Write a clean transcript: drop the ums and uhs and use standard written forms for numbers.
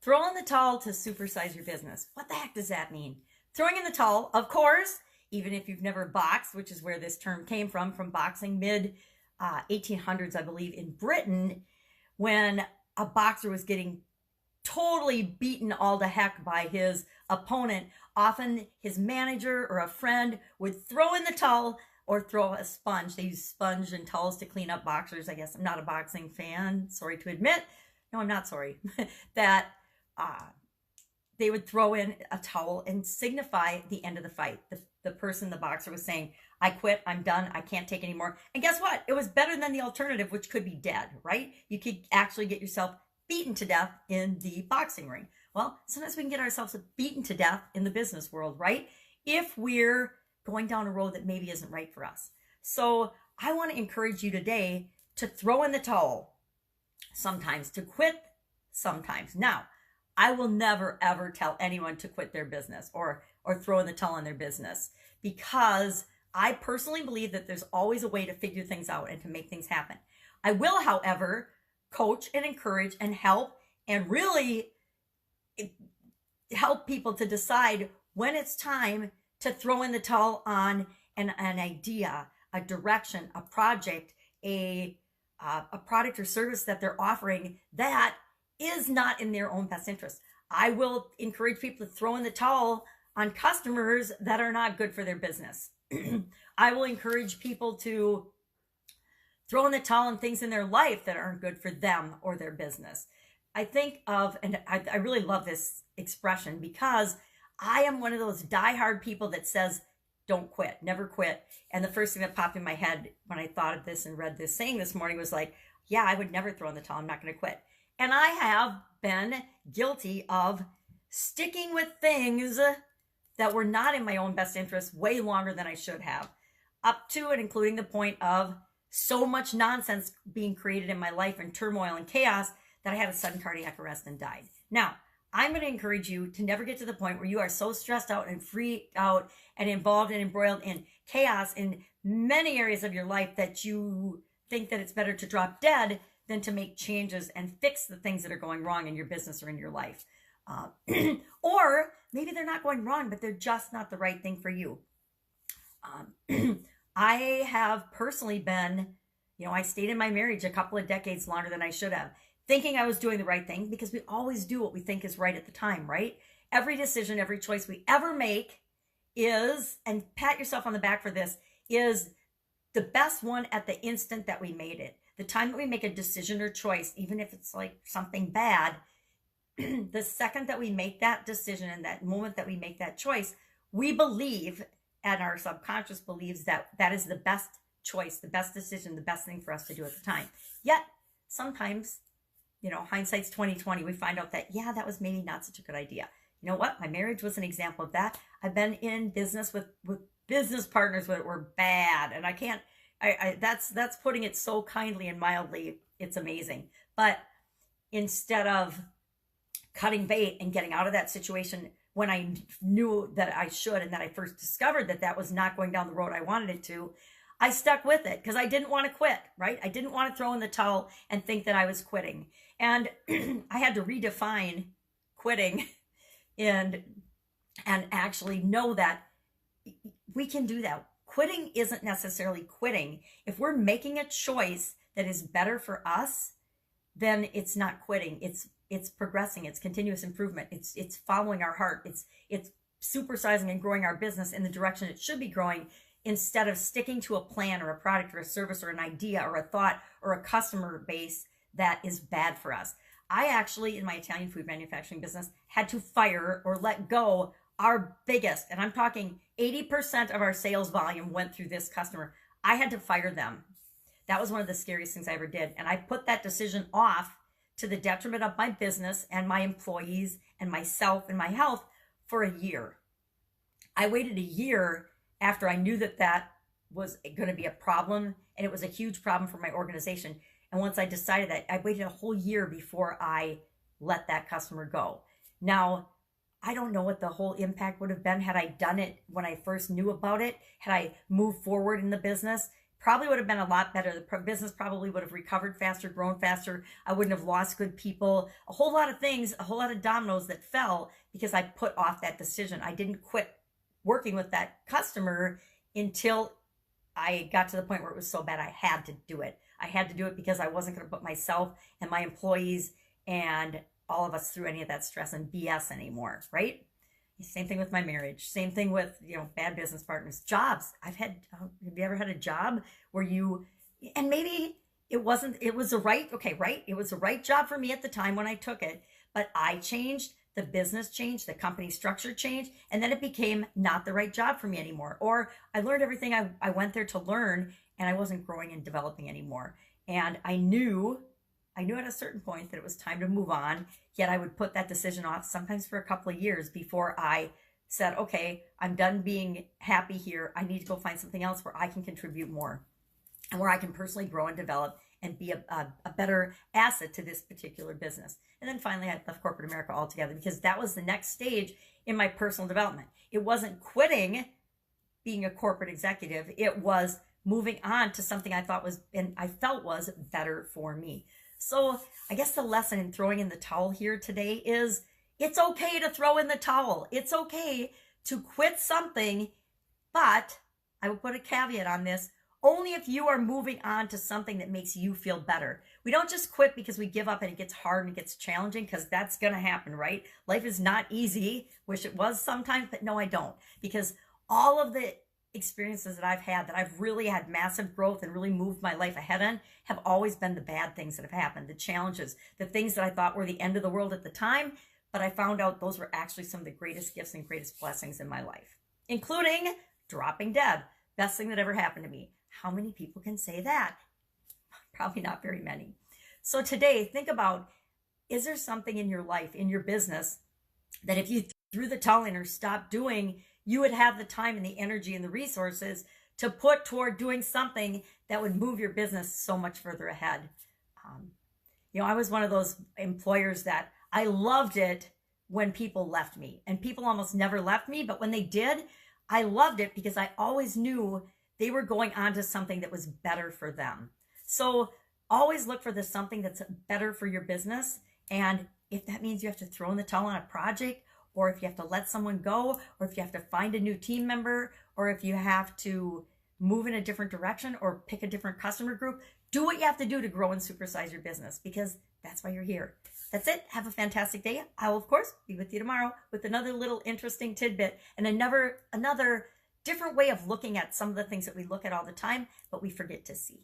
Throw in the towel to supersize your business. What the heck does that mean? Throwing in the towel, of course, even if you've never boxed, which is where this term came from boxing mid 1800s, I believe, in Britain, when a boxer was getting totally beaten all to heck by his opponent. Often his manager or a friend would throw in the towel or throw a sponge. They use sponge and towels to clean up boxers. I guess I'm not a boxing fan, sorry to admit. No, I'm not sorry. that they would throw in a towel and signify the end of the fight. The person, the boxer, was saying, I quit, I'm done, I can't take anymore. And guess what? It was better than the alternative, which could be dead, right? You could actually get yourself beaten to death in the boxing ring. Well, sometimes we can get ourselves beaten to death in the business world, right? If we're going down a road that maybe isn't right for us. So I want to encourage you today to throw in the towel sometimes, to quit sometimes. Now, I will never ever tell anyone to quit their business or throw in the towel in their business, because I personally believe that there's always a way to figure things out and to make things happen. I will, however, coach and encourage and help and really help people to decide when it's time to throw in the towel on an idea, a direction, a project, a product or service that they're offering that is not in their own best interest. I will encourage people to throw in the towel on customers that are not good for their business. I will encourage people to throw in the towel on things in their life that aren't good for them or their business. I think of, and I really love this expression, because I am one of those diehard people that says, don't quit, never quit. And the first thing that popped in my head when I thought of this and read this saying this morning was like, yeah, I would never throw in the towel. I'm not going to quit. And I have been guilty of sticking with things that were not in my own best interest way longer than I should have, up to and including the point of so much nonsense being created in my life and turmoil and chaos that I had a sudden cardiac arrest and died. Now, I'm going to encourage you to never get to the point where you are so stressed out and freaked out and involved and embroiled in chaos in many areas of your life that you think that it's better to drop dead than to make changes and fix the things that are going wrong in your business or in your life. Or maybe they're not going wrong, but they're just not the right thing for you. I have personally been, I stayed in my marriage a couple of decades longer than I should have, thinking I was doing the right thing, because we always do what we think is right at the time, right? Every decision, every choice we ever make is, and pat yourself on the back for this, is the best one at the instant that we made it. The time that we make a decision or choice, even if it's like something bad, the second that we make that decision and that moment that we make that choice, we believe, and our subconscious believes, that that is the best choice, the best decision, the best thing for us to do at the time. Yet sometimes, hindsight's 2020, we find out that, yeah, that was maybe not such a good idea. You know what? My marriage was an example of that. I've been in business with business partners that were bad, and I can't, that's putting it so kindly and mildly. It's amazing. But instead of cutting bait and getting out of that situation when I knew that I should, and that I first discovered that that was not going down the road I wanted it to, I stuck with it because I didn't want to quit, right? I didn't want to throw in the towel and think that I was quitting. And I had to redefine quitting and actually know that we can do that. Quitting isn't necessarily quitting. If we're making a choice that is better for us, then it's not quitting. It's progressing. It's continuous improvement. It's following our heart. It's supersizing and growing our business in the direction it should be growing, instead of sticking to a plan or a product or a service or an idea or a thought or a customer base that is bad for us. I actually, in my Italian food manufacturing business, had to fire or let go our biggest, and I'm talking 80% of our sales volume went through this customer. I had to fire them. That was one of the scariest things I ever did. And I put that decision off, to the detriment of my business and my employees and myself and my health, for a year. I waited a year after I knew that that was going to be a problem, and it was a huge problem for my organization. And once I decided that, I waited a whole year before I let that customer go. Now, I don't know what the whole impact would have been had I done it when I first knew about it, had I moved forward in the business. probably would have been a lot better. The business probably would have recovered faster, grown faster. I wouldn't have lost good people. A whole lot of things, a whole lot of dominoes that fell because I put off that decision. I didn't quit working with that customer until I got to the point where it was so bad I had to do it. I had to do it because I wasn't going to put myself and my employees and all of us through any of that stress and BS anymore, right? Same thing with my marriage. Same thing with, bad business partners. Jobs. Have you ever had a job where and maybe it was the right job for me at the time when I took it, but I changed, the business changed, the company structure changed, and then it became not the right job for me anymore. Or I learned everything I went there to learn, and I wasn't growing and developing anymore. And I knew at a certain point that it was time to move on, yet I would put that decision off sometimes for a couple of years before I said, okay, I'm done being happy here. I need to go find something else where I can contribute more and where I can personally grow and develop and be a better asset to this particular business. And then finally, I left corporate America altogether because that was the next stage in my personal development. It wasn't quitting being a corporate executive. It was moving on to something I felt was better for me. So I guess the lesson in throwing in the towel here today is it's okay to throw in the towel. It's okay to quit something, but I will put a caveat on this, only if you are moving on to something that makes you feel better. We don't just quit because we give up and it gets hard and it gets challenging, because that's going to happen, right? Life is not easy. Wish it was sometimes, but no, I don't. Because all of the experiences that I've had that I've really had massive growth and really moved my life ahead on have always been the bad things that have happened, the challenges, the things that I thought were the end of the world at the time, but I found out those were actually some of the greatest gifts and greatest blessings in my life, including dropping dead. Best thing that ever happened to me. How many people can say that? Probably not very many. So today, think about, is there something in your life, in your business, that if you threw the towel in or stopped doing, you would have the time and the energy and the resources to put toward doing something that would move your business so much further ahead. I was one of those employers that I loved it when people left me, and people almost never left me, but when they did, I loved it because I always knew they were going on to something that was better for them. So always look for something that's better for your business. And if that means you have to throw in the towel on a project, or if you have to let someone go, or if you have to find a new team member, or if you have to move in a different direction or pick a different customer group, do what you have to do to grow and supersize your business, because that's why you're here. That's it. Have a fantastic day. I will, of course, be with you tomorrow with another little interesting tidbit and another different way of looking at some of the things that we look at all the time, but we forget to see.